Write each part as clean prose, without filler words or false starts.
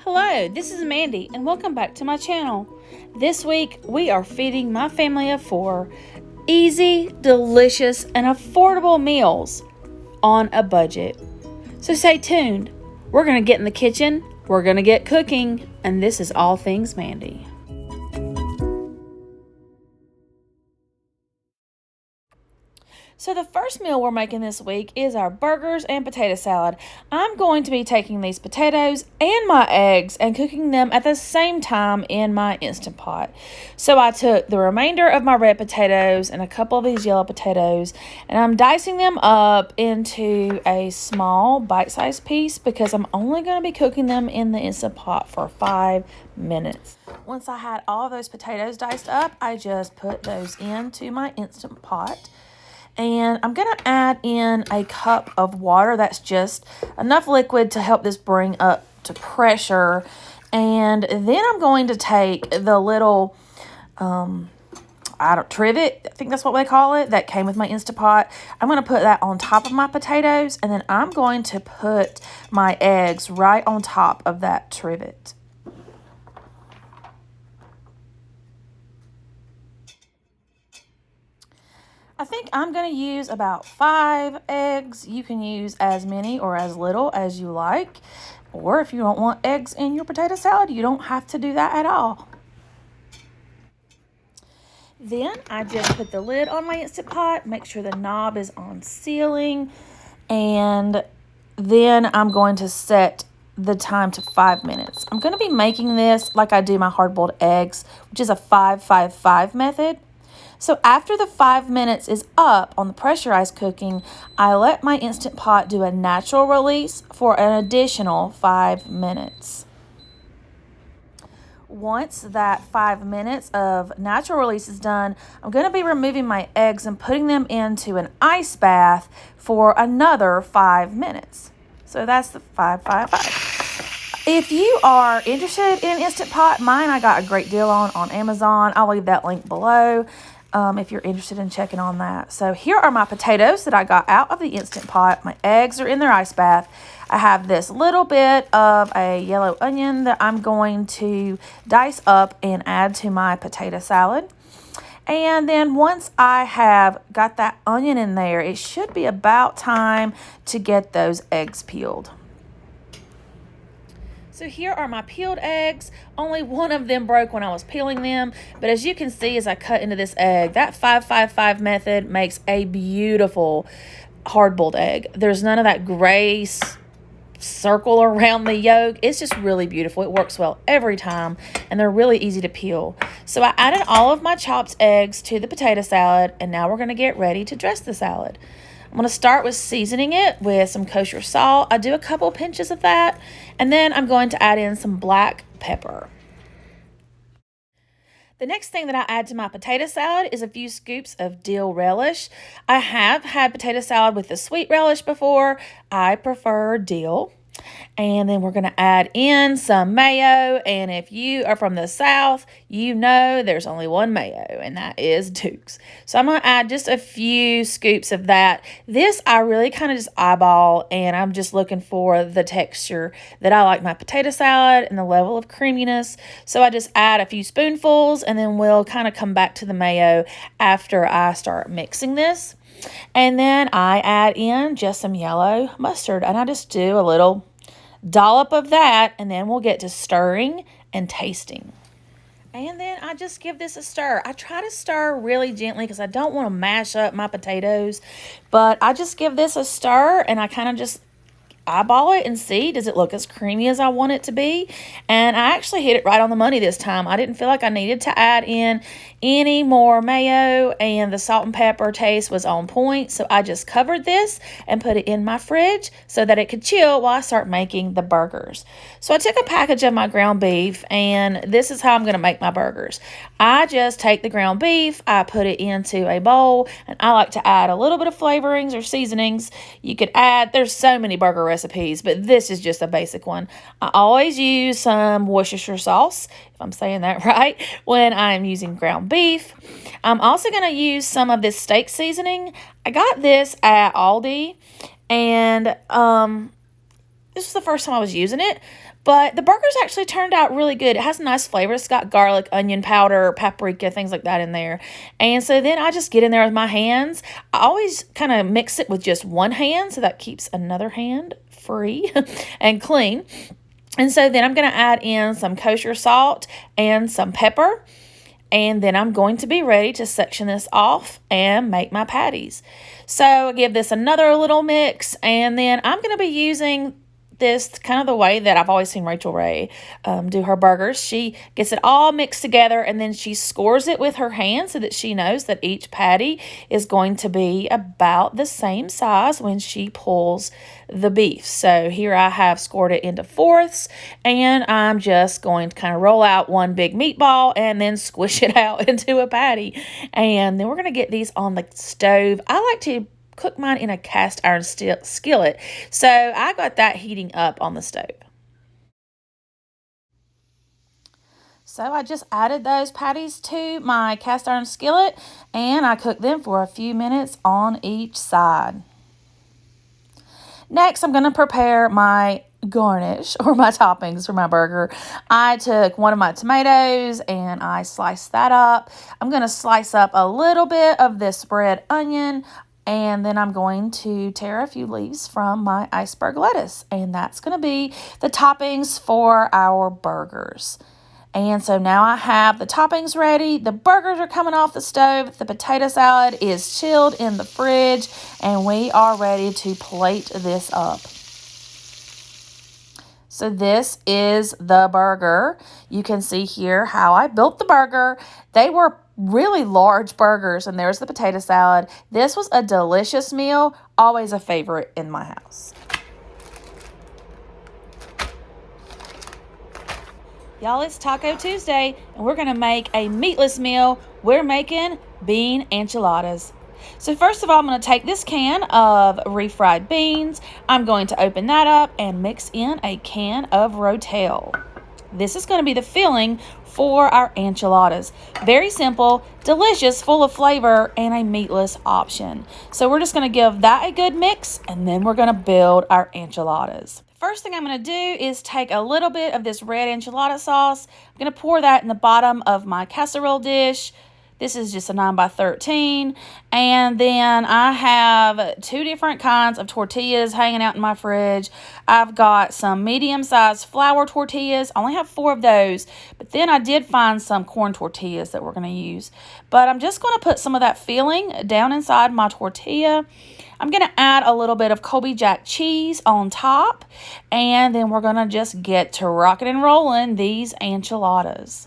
Hello, this is Mandy, and welcome back to my channel. This week, we are feeding my family of 4 easy, delicious, and affordable meals on a budget. So stay tuned. We're going to get in the kitchen, we're going to get cooking, and this is All Things Mandy. So the first meal we're making this week is our burgers and potato salad. I'm going to be taking these potatoes and my eggs and cooking them at the same time in my Instant Pot. So I took the remainder of my red potatoes and a couple of these yellow potatoes, and I'm dicing them up into a small bite-sized piece because I'm only going to be cooking them in the Instant Pot for 5 minutes. Once I had all of those potatoes diced up, I just put those into my Instant Pot. And I'm going to add in a cup of water. That's just enough liquid to help this bring up to pressure. And then I'm going to take the little trivet, I think that's what they call it, that came with my Instant Pot. I'm going to put that on top of my potatoes, and then I'm going to put my eggs right on top of that trivet. I think I'm going to use about 5 eggs. You can use as many or as little as you like. Or if you don't want eggs in your potato salad, you don't have to do that at all. Then I just put the lid on my Instant Pot, make sure the knob is on sealing, and then I'm going to set the time to 5 minutes. I'm going to be making this like I do my hard-boiled eggs, which is a 5-5-5 method. So after the 5 minutes is up on the pressurized cooking, I let my Instant Pot do a natural release for an additional 5 minutes. Once that 5 minutes of natural release is done, I'm going to be removing my eggs and putting them into an ice bath for another 5 minutes. So that's the 5-5-5. If you are interested in Instant Pot, mine I got a great deal on Amazon. I'll leave that link below. If you're interested in checking on that. So here are my potatoes that I got out of the Instant Pot. My eggs are in their ice bath. I have this little bit of a yellow onion that I'm going to dice up and add to my potato salad. And then once I have got that onion in there, it should be about time to get those eggs peeled. So here are my peeled eggs. Only one of them broke when I was peeling them. But as you can see as I cut into this egg, that 5-5-5 method makes a beautiful hard-boiled egg. There's none of that gray circle around the yolk. It's just really beautiful. It works well every time, and they're really easy to peel. So I added all of my chopped eggs to the potato salad, and now we're going to get ready to dress the salad. I'm going to start with seasoning it with some kosher salt. I do a couple pinches of that, and then I'm going to add in some black pepper. The next thing that I add to my potato salad is a few scoops of dill relish. I have had potato salad with the sweet relish before. I prefer dill. And then we're going to add in some mayo. And if you are from the South, you know there's only one mayo, and that is Duke's. So I'm going to add just a few scoops of that. This I really kind of just eyeball, and I'm just looking for the texture that I like my potato salad and the level of creaminess. So I just add a few spoonfuls, and then we'll kind of come back to the mayo after I start mixing this. And then I add in just some yellow mustard, and I just do a little dollop of that, and then we'll get to stirring and tasting. And then I just give this a stir. I try to stir really gently because I don't want to mash up my potatoes, but I just give this a stir, and I kind of just eyeball it and see, does it look as creamy as I want it to be? And I actually hit it right on the money this time. I didn't feel like I needed to add in any more mayo, and the salt and pepper taste was on point. So I just covered this and put it in my fridge so that it could chill while I start making the burgers. So I took a package of my ground beef, and this is how I'm going to make my burgers. I just take the ground beef, I put it into a bowl, and I like to add a little bit of flavorings or seasonings. You could add, there's so many burger recipes, but this is just a basic one. I always use some Worcestershire sauce, if I'm saying that right, when I'm using ground beef. I'm also going to use some of this steak seasoning. I got this at Aldi, and This was the first time I was using it, but the burgers actually turned out really good. It has a nice flavor. It's got garlic, onion powder, paprika, things like that in there. And so then I just get in there with my hands. I always kind of mix it with just one hand, so that keeps another hand free and clean. And so then I'm going to add in some kosher salt and some pepper. And then I'm going to be ready to section this off and make my patties. So I give this another little mix, and then I'm going to be using this kind of the way that I've always seen Rachel Ray do her burgers. She gets it all mixed together, and then she scores it with her hand so that she knows that each patty is going to be about the same size when she pulls the beef. So here I have scored it into fourths, and I'm just going to kind of roll out one big meatball and then squish it out into a patty. And then we're going to get these on the stove. I like to cook mine in a cast iron skillet. So I got that heating up on the stove. So I just added those patties to my cast iron skillet, and I cooked them for a few minutes on each side. Next, I'm going to prepare my garnish or my toppings for my burger. I took one of my tomatoes and I sliced that up. I'm going to slice up a little bit of this red onion, and then I'm going to tear a few leaves from my iceberg lettuce. And that's going to be the toppings for our burgers. And so now I have the toppings ready. The burgers are coming off the stove. The potato salad is chilled in the fridge. And we are ready to plate this up. So this is the burger. You can see here how I built the burger. They were really large burgers, and there's the potato salad. This was a delicious meal, always a favorite in my house. Y'all, it's Taco Tuesday, and we're going to make a meatless meal. We're making bean enchiladas. So first of all, I'm going to take this can of refried beans. I'm going to open that up and mix in a can of Rotel. This is going to be the filling for our enchiladas. Very simple, delicious, full of flavor, and a meatless option. So we're just going to give that a good mix, and then we're going to build our enchiladas. First thing I'm going to do is take a little bit of this red enchilada sauce. I'm going to pour that in the bottom of my casserole dish. This is just a 9x13. And then I have 2 different kinds of tortillas hanging out in my fridge. I've got some medium-sized flour tortillas. I only have 4 of those. But then I did find some corn tortillas that we're going to use. But I'm just going to put some of that filling down inside my tortilla. I'm going to add a little bit of Colby Jack cheese on top. And then we're going to just get to rocking and rolling these enchiladas.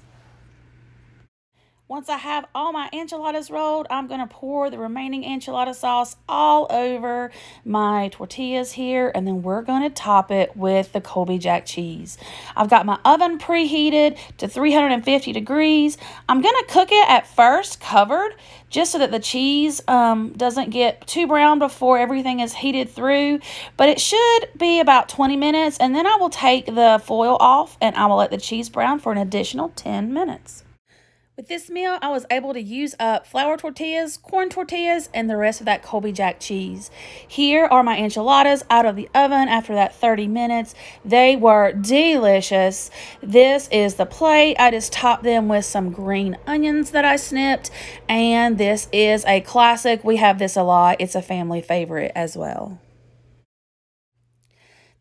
Once I have all my enchiladas rolled, I'm going to pour the remaining enchilada sauce all over my tortillas here, and then we're going to top it with the Colby Jack cheese. I've got my oven preheated to 350 degrees. I'm going to cook it at first covered, just so that the cheese doesn't get too brown before everything is heated through. But it should be about 20 minutes, and then I will take the foil off, and I will let the cheese brown for an additional 10 minutes. With this meal, I was able to use up flour tortillas, corn tortillas, and the rest of that Colby Jack cheese. Here are my enchiladas out of the oven after that 30 minutes. They were delicious. This is the plate. I just topped them with some green onions that I snipped. And this is a classic. We have this a lot. It's a family favorite as well.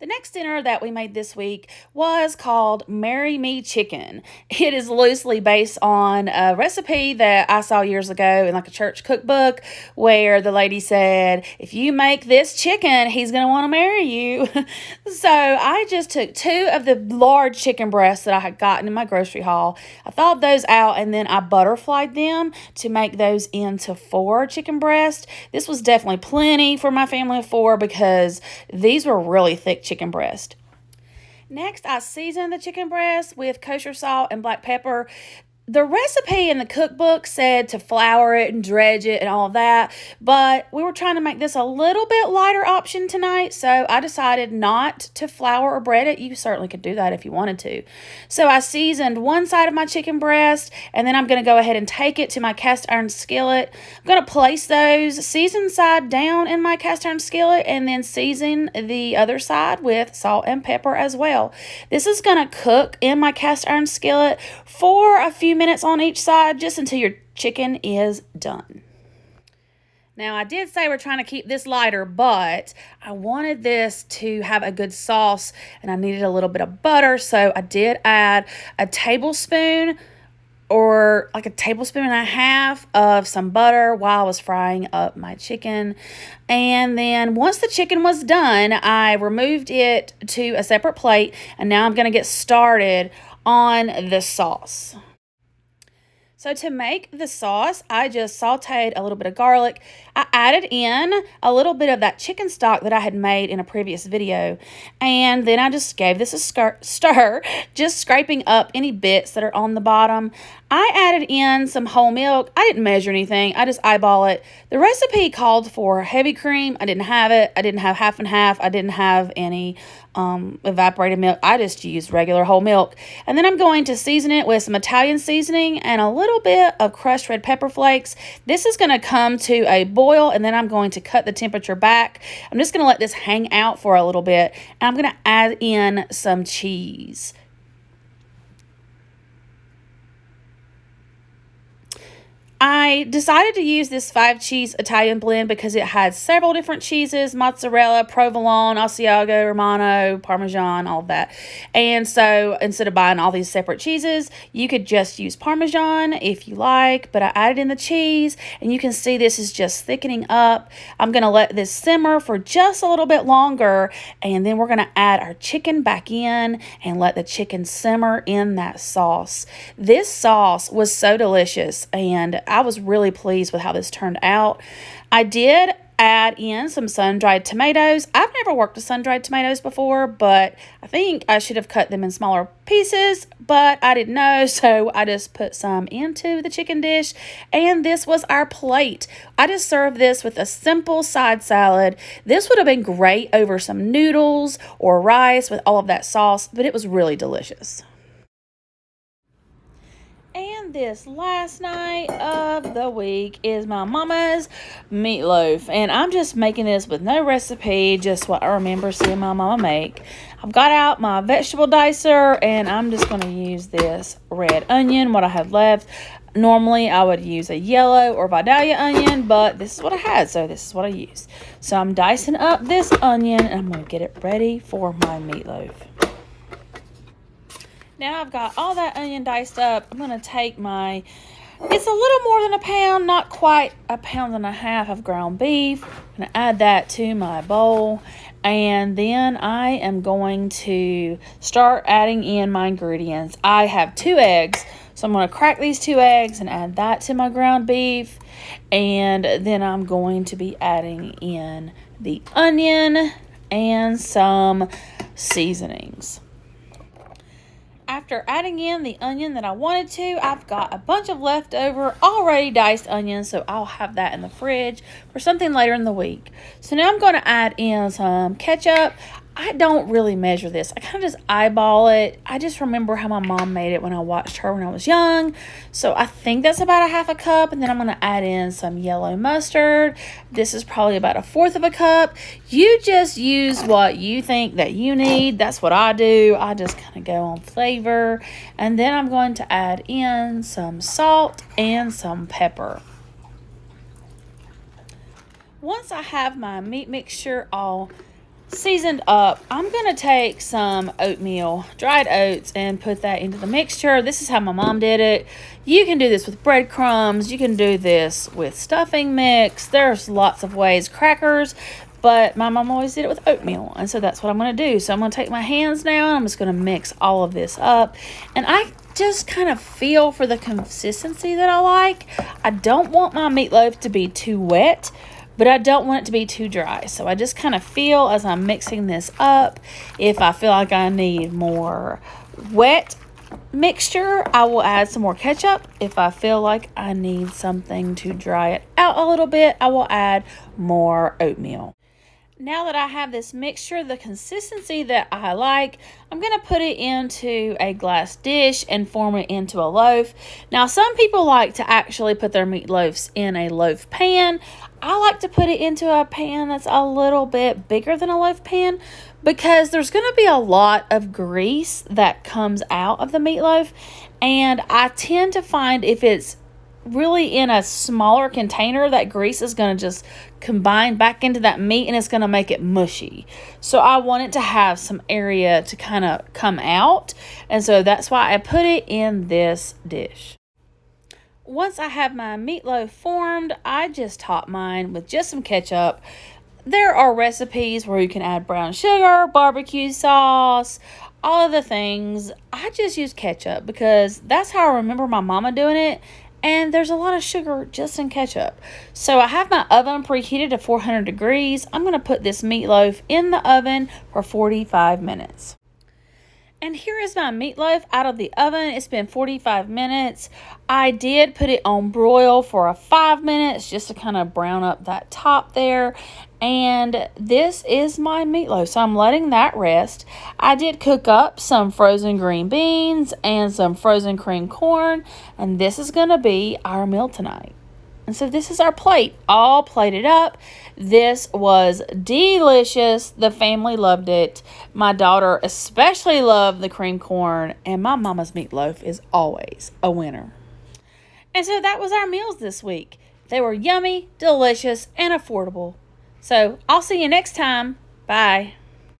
The next dinner that we made this week was called Marry Me Chicken. It is loosely based on a recipe that I saw years ago in like a church cookbook where the lady said, if you make this chicken, he's going to want to marry you. So I just took 2 of the large chicken breasts that I had gotten in my grocery haul. I thawed those out, and then I butterflied them to make those into 4 chicken breasts. This was definitely plenty for my family of 4 because these were really thick chicken breast. Next, I seasoned the chicken breast with kosher salt and black pepper. The recipe in the cookbook said to flour it and dredge it and all of that, but we were trying to make this a little bit lighter option tonight, so I decided not to flour or bread it. You certainly could do that if you wanted to. So I seasoned one side of my chicken breast, and then I'm going to go ahead and take it to my cast iron skillet. I'm going to place those seasoned side down in my cast iron skillet and then season the other side with salt and pepper as well. This is going to cook in my cast iron skillet for a few minutes on each side, just until your chicken is done. Now, I did say we're trying to keep this lighter, but I wanted this to have a good sauce, and I needed a little bit of butter, so I did add a tablespoon or like a tablespoon and a half of some butter while I was frying up my chicken. And then once the chicken was done, I removed it to a separate plate, and now I'm going to get started on the sauce. So to make the sauce, I just sauteed a little bit of garlic. I added in a little bit of that chicken stock that I had made in a previous video. And then I just gave this a stir, just scraping up any bits that are on the bottom. I added in some whole milk. I didn't measure anything. I just eyeball it. The recipe called for heavy cream. I didn't have it. I didn't have half and half. I didn't have any evaporated milk. I just used regular whole milk. And then I'm going to season it with some Italian seasoning and a little bit of crushed red pepper flakes. This is going to come to a boil, and then I'm going to cut the temperature back. I'm just going to let this hang out for a little bit, and I'm going to add in some cheese. I decided to use this 5-cheese Italian blend because it had several different cheeses: mozzarella, provolone, Asiago, Romano, Parmesan, all of that. And so instead of buying all these separate cheeses, you could just use Parmesan if you like, but I added in the cheese, and you can see this is just thickening up. I'm going to let this simmer for just a little bit longer, and then we're going to add our chicken back in and let the chicken simmer in that sauce. This sauce was so delicious, and I was really pleased with how this turned out. I did add in some sun-dried tomatoes. I've never worked with sun-dried tomatoes before, but I think I should have cut them in smaller pieces, but I didn't know, so I just put some into the chicken dish, and this was our plate. I just served this with a simple side salad. This would have been great over some noodles or rice with all of that sauce, but it was really delicious. And this last night of the week is my mama's meatloaf. And I'm just making this with no recipe, just what I remember seeing my mama make. I've got out my vegetable dicer, and I'm just going to use this red onion, what I have left. Normally, I would use a yellow or Vidalia onion, but this is what I had, so this is what I used. So I'm dicing up this onion, and I'm going to get it ready for my meatloaf. Now I've got all that onion diced up. I'm going to take it's a little more than a pound, not quite a pound and a half of ground beef. I'm going to add that to my bowl. And then I am going to start adding in my ingredients. I have 2 eggs, so I'm going to crack these 2 eggs and add that to my ground beef. And then I'm going to be adding in the onion and some seasonings. After adding in the onion that I wanted to, I've got a bunch of leftover already diced onions, so I'll have that in the fridge for something later in the week. So now I'm going to add in some ketchup. I don't really measure this. I kind of just eyeball it. I just remember how my mom made it when I watched her when I was young. So I think that's about a 1/2 cup. And then I'm going to add in some yellow mustard. This is probably about 1/4 of a cup. You just use what you think that you need. That's what I do. I just kind of go on flavor. And then I'm going to add in some salt and some pepper. Once I have my meat mixture all seasoned up, I'm going to take some oatmeal, dried oats, and put that into the mixture. This is how my mom did it. You can do this with breadcrumbs. You can do this with stuffing mix. There's lots of ways. Crackers, but my mom always did it with oatmeal, and so that's what I'm going to do. So I'm going to take my hands now, and I'm just going to mix all of this up. And I just kind of feel for the consistency that I like. I don't want my meatloaf to be too wet, but I don't want it to be too dry. So I just kind of feel as I'm mixing this up, if I feel like I need more wet mixture, I will add some more ketchup. If I feel like I need something to dry it out a little bit, I will add more oatmeal. Now that I have this mixture, the consistency that I like, I'm going to put it into a glass dish and form it into a loaf. Now, some people like to actually put their meatloafs in a loaf pan. I like to put it into a pan that's a little bit bigger than a loaf pan because there's going to be a lot of grease that comes out of the meatloaf. And I tend to find if it's really in a smaller container, that grease is going to just combine back into that meat and it's going to make it mushy. So I want it to have some area to kind of come out, and so that's why I put it in this dish. Once I have my meatloaf formed, I just top mine with just some ketchup. There are recipes where you can add brown sugar, barbecue sauce, all of the things. I just use ketchup because that's how I remember my mama doing it. And there's a lot of sugar just in ketchup. So I have my oven preheated to 400 degrees. I'm going to put this meatloaf in the oven for 45 minutes. And here is my meatloaf out of the oven. It's been 45 minutes. I did put it on broil for 5 minutes just to kind of brown up that top there. And this is my meatloaf. So I'm letting that rest. I did cook up some frozen green beans and some frozen cream corn. And this is going to be our meal tonight. And so this is our plate, all plated up. This was delicious. The family loved it. My daughter especially loved the cream corn, and my mama's meatloaf is always a winner. And so that was our meals this week. They were yummy, delicious, and affordable. So I'll see you next time. Bye.